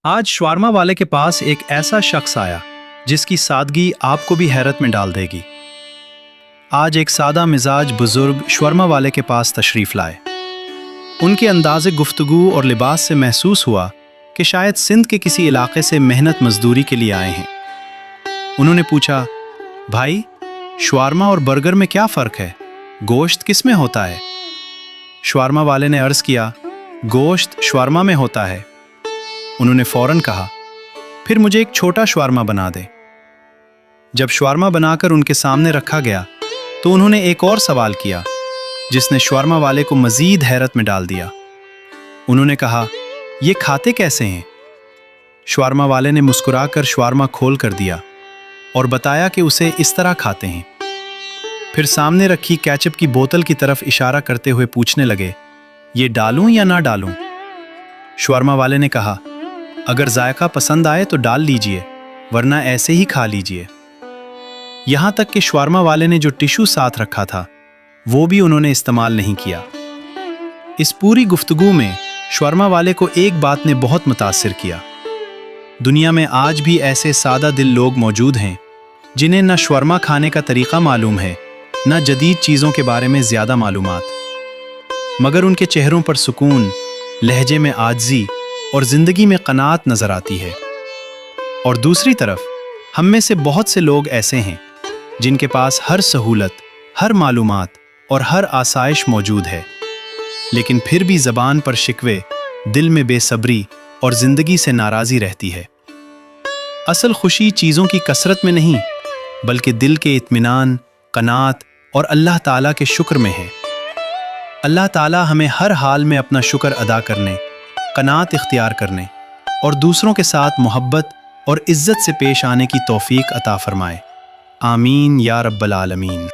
आज शवारमा वाले के पास एक ऐसा शख्स आया जिसकी सादगी आपको भी हैरत में डाल देगी। आज एक सादा मिजाज बुजुर्ग शवारमा वाले के पास तशरीफ लाए। उनके अंदाज़े गुफ्तगू और लिबास से महसूस हुआ कि शायद सिंध के किसी इलाके से मेहनत मजदूरी के लिए आए हैं। उन्होंने पूछा, भाई, शवारमा और बर्गर में क्या फ़र्क है? गोश्त किस में होता है? शवारमा वाले ने अर्ज़ किया, गोश्त शवारमा में होता है। उन्होंने फौरन कहा, फिर मुझे एक छोटा शवारमा बना दे। जब शवारमा बनाकर उनके सामने रखा गया तो उन्होंने एक और सवाल किया जिसने शवारमा वाले को मज़ीद हैरत में डाल दिया। उन्होंने कहा, ये खाते कैसे हैं? शवारमा वाले ने मुस्कुराकर शवारमा खोल कर दिया और बताया कि उसे इस तरह खाते हैं। फिर सामने रखी केचप की बोतल की तरफ इशारा करते हुए पूछने लगे, ये डालूं या ना डालूं? शवारमा वाले ने कहा, अगर जायका पसंद आए तो डाल लीजिए, वरना ऐसे ही खा लीजिए। यहां तक कि शवारमा वाले ने जो टिश्यू साथ रखा था वो भी उन्होंने इस्तेमाल नहीं किया। इस पूरी गुफ्तगू में शवारमा वाले को एक बात ने बहुत मुतासिर किया। दुनिया में आज भी ऐसे सादा दिल लोग मौजूद हैं जिन्हें न शवारमा खाने का तरीका मालूम है, न जदीद चीज़ों के बारे में ज़्यादा मालूमात, मगर उनके चेहरों पर सुकून, लहजे में आजिज़ी और ज़िंदगी में क़नाअत नज़र आती है। और दूसरी तरफ हम में से बहुत से लोग ऐसे हैं जिनके पास हर सहूलत, हर मालूमात और हर आसाइश मौजूद है, लेकिन फिर भी ज़बान पर शिकवे, दिल में बेसब्री और ज़िंदगी से नाराज़ी रहती है। असल खुशी चीज़ों की कसरत में नहीं, बल्कि दिल के इत्मीनान, क़नाअत और अल्लाह ताला के शुक्र में है। अल्लाह ताला हमें हर हाल में अपना शुक्र अदा करने, क़नाअत इख्तियार करने और दूसरों के साथ मोहब्बत और इज़्ज़त से पेश आने की तौफ़ीक अता फ़रमाए। आमीन या रब्बल आलमीन।